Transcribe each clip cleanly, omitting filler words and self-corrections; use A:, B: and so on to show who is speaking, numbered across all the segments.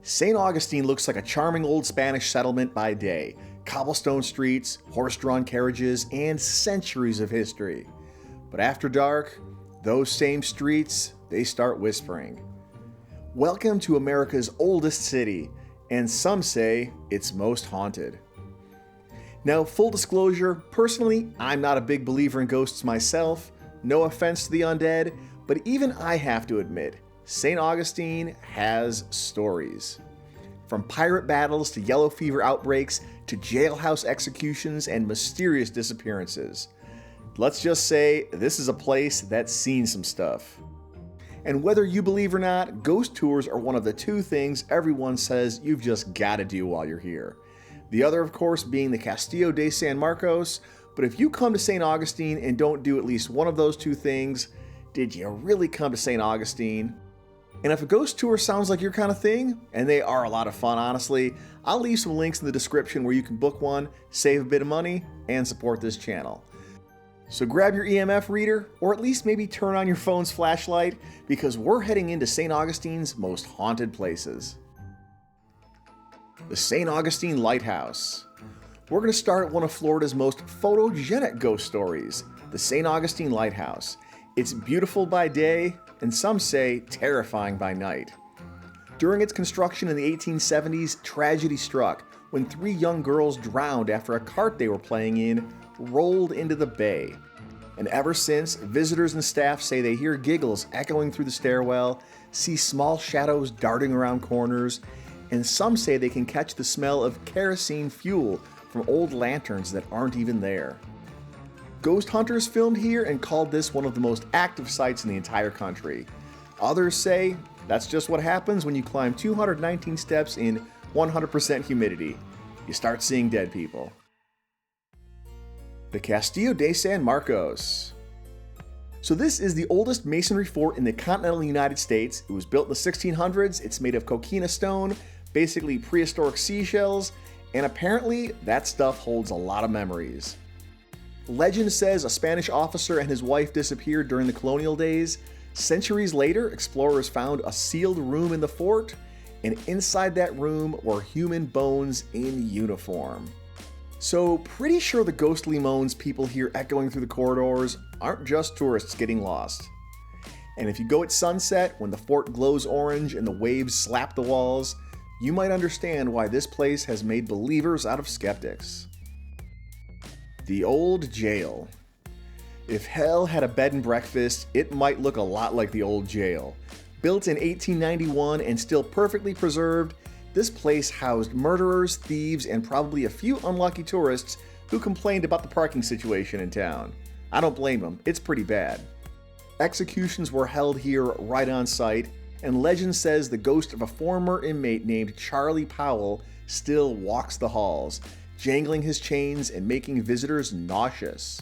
A: St. Augustine looks like a charming old Spanish settlement by day. Cobblestone streets, horse-drawn carriages, and centuries of history. But after dark, those same streets, they start whispering. Welcome to America's oldest city, and some say it's most haunted. Now, full disclosure, personally, I'm not a big believer in ghosts myself. No offense to the undead, but even I have to admit, St. Augustine has stories. From pirate battles to yellow fever outbreaks to jailhouse executions and mysterious disappearances. Let's just say this is a place that's seen some stuff. And whether you believe or not, ghost tours are one of the two things everyone says you've just got to do while you're here. The other, of course, being the Castillo de San Marcos, but if you come to St. Augustine and don't do at least one of those two things, did you really come to St. Augustine? And if a ghost tour sounds like your kind of thing, and they are a lot of fun honestly, I'll leave some links in the description where you can book one, save a bit of money, and support this channel. So grab your EMF reader, or at least maybe turn on your phone's flashlight, because we're heading into St. Augustine's most haunted places. The St. Augustine Lighthouse. We're going to start at one of Florida's most photogenic ghost stories, the St. Augustine Lighthouse. It's beautiful by day, and some say terrifying by night. During its construction in the 1870s, tragedy struck when 3 young girls drowned after a cart they were playing in rolled into the bay. And ever since, visitors and staff say they hear giggles echoing through the stairwell, see small shadows darting around corners, and some say they can catch the smell of kerosene fuel from old lanterns that aren't even there. Ghost hunters filmed here and called this one of the most active sites in the entire country. Others say that's just what happens when you climb 219 steps in 100% humidity. You start seeing dead people. The Castillo de San Marcos. So this is the oldest masonry fort in the continental United States. It was built in the 1600s. It's made of coquina stone, basically prehistoric seashells, and apparently that stuff holds a lot of memories. Legend says a Spanish officer and his wife disappeared during the colonial days. Centuries later, explorers found a sealed room in the fort, and inside that room were human bones in uniform. So pretty sure the ghostly moans people hear echoing through the corridors aren't just tourists getting lost. And if you go at sunset when the fort glows orange and the waves slap the walls, you might understand why this place has made believers out of skeptics. The old jail. If hell had a bed and breakfast, it might look a lot like the old jail. Built in 1891 and still perfectly preserved, this place housed murderers, thieves, and probably a few unlucky tourists who complained about the parking situation in town. I don't blame them, it's pretty bad. Executions were held here right on site, and legend says the ghost of a former inmate named Charlie Powell still walks the halls, jangling his chains and making visitors nauseous.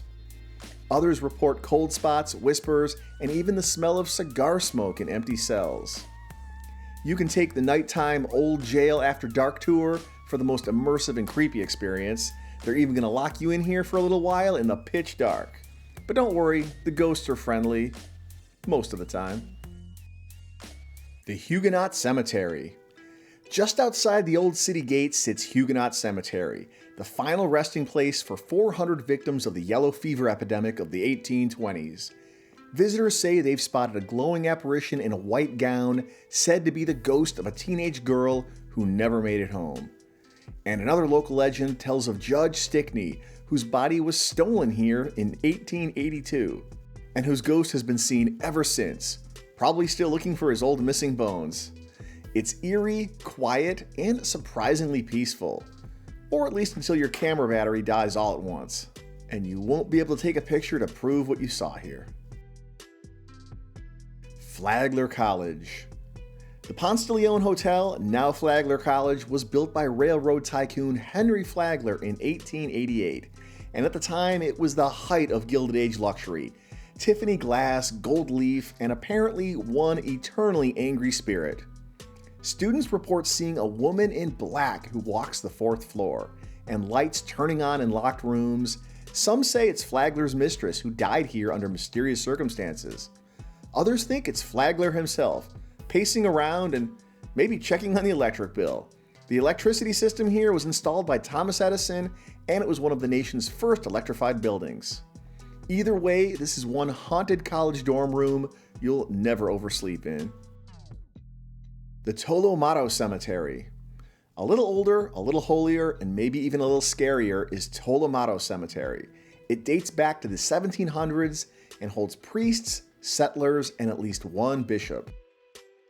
A: Others report cold spots, whispers, and even the smell of cigar smoke in empty cells. You can take the nighttime old jail after dark tour for the most immersive and creepy experience. They're even going to lock you in here for a little while in the pitch dark. But don't worry, the ghosts are friendly, most of the time. The Huguenot Cemetery. Just outside the old city gates sits Huguenot Cemetery, the final resting place for 400 victims of the yellow fever epidemic of the 1820s. Visitors say they've spotted a glowing apparition in a white gown, said to be the ghost of a teenage girl who never made it home. And another local legend tells of Judge Stickney, whose body was stolen here in 1882, and whose ghost has been seen ever since, probably still looking for his old missing bones. It's eerie, quiet, and surprisingly peaceful. Or at least until your camera battery dies all at once, and you won't be able to take a picture to prove what you saw here. Flagler College. The Ponce de Leon Hotel, now Flagler College, was built by railroad tycoon Henry Flagler in 1888, and at the time it was the height of Gilded Age luxury. Tiffany glass, gold leaf, and apparently one eternally angry spirit. Students report seeing a woman in black who walks the 4th floor, and lights turning on in locked rooms. Some say it's Flagler's mistress who died here under mysterious circumstances. Others think it's Flagler himself, pacing around and Maybe checking on the electric bill. The electricity system here was installed by Thomas Edison, and it was one of the nation's first electrified buildings. Either way, this is one haunted college dorm room you'll never oversleep in. The Tolomato Cemetery. A little older, a little holier, and maybe even a little scarier is Tolomato Cemetery. It dates back to the 1700s and holds priests, settlers, and at least one bishop.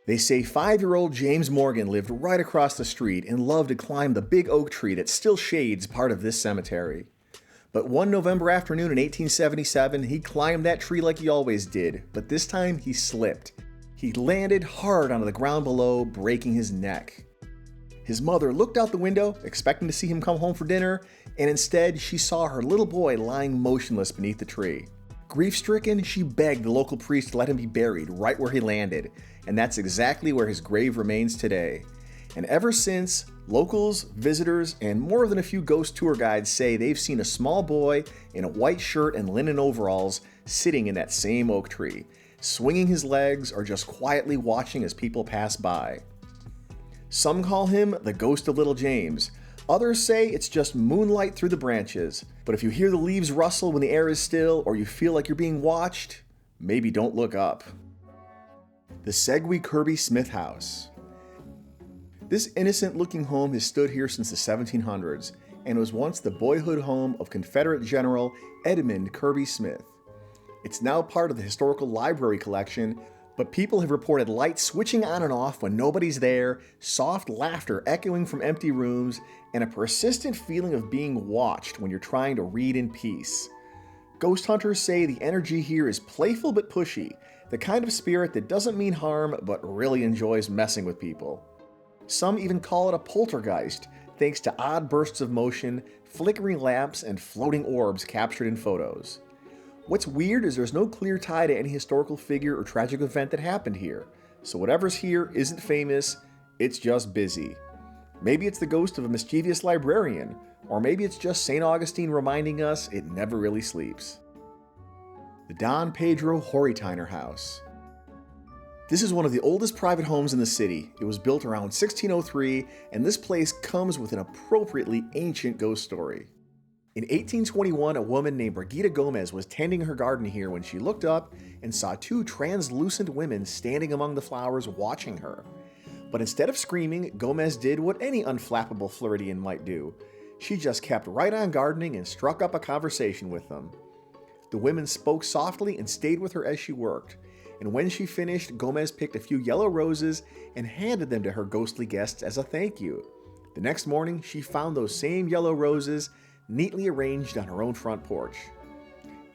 A: They say 5-year-old James Morgan lived right across the street and loved to climb the big oak tree that still shades part of this cemetery. But one November afternoon in 1877, he climbed that tree like he always did, but this time he slipped. He landed hard onto the ground below, breaking his neck. His mother looked out the window, expecting to see him come home for dinner, and instead she saw her little boy lying motionless beneath the tree. Grief-stricken, she begged the local priest to let him be buried right where he landed, and that's exactly where his grave remains today. And ever since, locals, visitors, and more than a few ghost tour guides say they've seen a small boy in a white shirt and linen overalls sitting in that same oak tree, swinging his legs or just quietly watching as people pass by. Some call him the ghost of little James. Others say it's just moonlight through the branches. But if you hear the leaves rustle when the air is still, or you feel like you're being watched, maybe don't look up. The Segue Kirby Smith House. This innocent-looking home has stood here since the 1700s and was once the boyhood home of Confederate General Edmund Kirby Smith. It's now part of the historical library collection, but people have reported lights switching on and off when nobody's there, soft laughter echoing from empty rooms, and a persistent feeling of being watched when you're trying to read in peace. Ghost hunters say the energy here is playful but pushy, the kind of spirit that doesn't mean harm but really enjoys messing with people. Some even call it a poltergeist, thanks to odd bursts of motion, flickering lamps, and floating orbs captured in photos. What's weird is there's no clear tie to any historical figure or tragic event that happened here, so whatever's here isn't famous, it's just busy. Maybe it's the ghost of a mischievous librarian, or maybe it's just St. Augustine reminding us it never really sleeps. The Don Pedro Horruytiner House. This is one of the oldest private homes in the city. It was built around 1603, and this place comes with an appropriately ancient ghost story. In 1821, a woman named Brigida Gomez was tending her garden here when she looked up and saw 2 translucent women standing among the flowers watching her. But instead of screaming, Gomez did what any unflappable Floridian might do. She just kept right on gardening and struck up a conversation with them. The women spoke softly and stayed with her as she worked. And when she finished, Gomez picked a few yellow roses and handed them to her ghostly guests as a thank you. The next morning, she found those same yellow roses neatly arranged on her own front porch.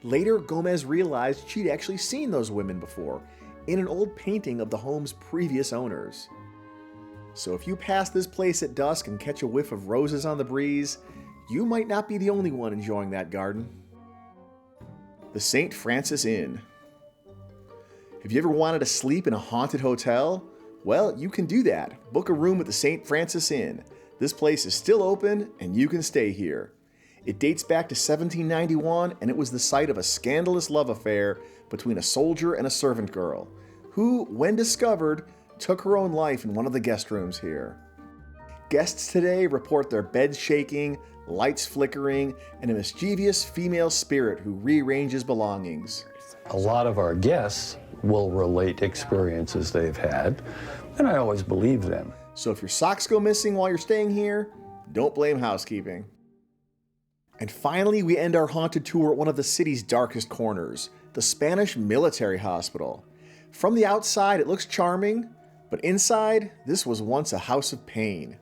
A: Later, Gomez realized she'd actually seen those women before, in an old painting of the home's previous owners. So if you pass this place at dusk and catch a whiff of roses on the breeze, you might not be the only one enjoying that garden. The St. Francis Inn. Have you ever wanted to sleep in a haunted hotel? Well, you can do that. Book a room at the St. Francis Inn. This place is still open, and you can stay here. It dates back to 1791, and it was the site of a scandalous love affair between a soldier and a servant girl, who, when discovered, took her own life in one of the guest rooms here. Guests today report their beds shaking, lights flickering, and a mischievous female spirit who rearranges belongings.
B: A lot of our guests will relate experiences they've had, and I always believe them.
A: So if your socks go missing while you're staying here, don't blame housekeeping. And finally, we end our haunted tour at one of the city's darkest corners, the Spanish Military Hospital. From the outside, it looks charming, but inside, this was once a house of pain.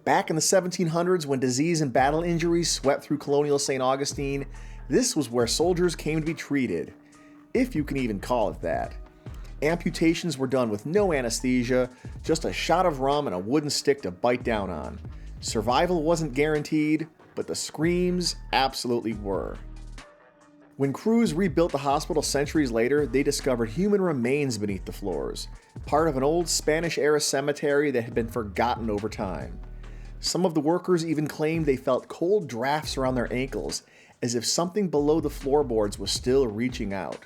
A: Back in the 1700s, when disease and battle injuries swept through colonial St. Augustine, this was where soldiers came to be treated, if you can even call it that. Amputations were done with no anesthesia, just a shot of rum and a wooden stick to bite down on. Survival wasn't guaranteed, but the screams absolutely were. When crews rebuilt the hospital centuries later, they discovered human remains beneath the floors, part of an old Spanish-era cemetery that had been forgotten over time. Some of the workers even claimed they felt cold drafts around their ankles, as if something below the floorboards was still reaching out.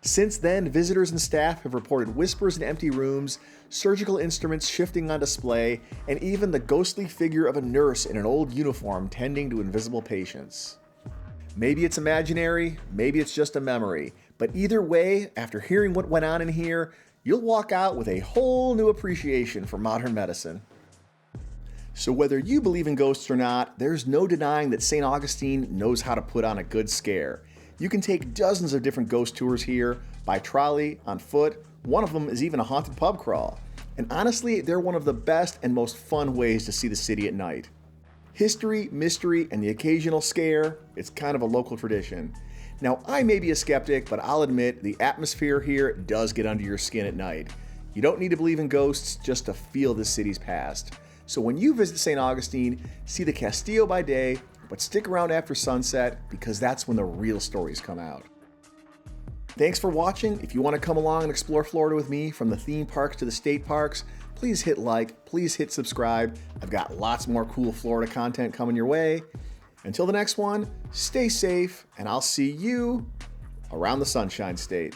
A: Since then, visitors and staff have reported whispers in empty rooms, surgical instruments shifting on display, and even the ghostly figure of a nurse in an old uniform tending to invisible patients. Maybe it's imaginary, maybe it's just a memory, but either way, after hearing what went on in here, you'll walk out with a whole new appreciation for modern medicine. So whether you believe in ghosts or not, there's no denying that St. Augustine knows how to put on a good scare. You can take dozens of different ghost tours here, by trolley, on foot. One of them is even a haunted pub crawl. And honestly, they're one of the best and most fun ways to see the city at night. History, mystery, and the occasional scare, it's kind of a local tradition. Now, I may be a skeptic, but I'll admit the atmosphere here does get under your skin at night. You don't need to believe in ghosts just to feel this city's past. So when you visit St. Augustine, see the Castillo by day, but stick around after sunset because that's when the real stories come out. Thanks for watching. If you want to come along and explore Florida with me from the theme parks to the state parks, please hit like, please hit subscribe. I've got lots more cool Florida content coming your way. Until the next one, stay safe, and I'll see you around the Sunshine State.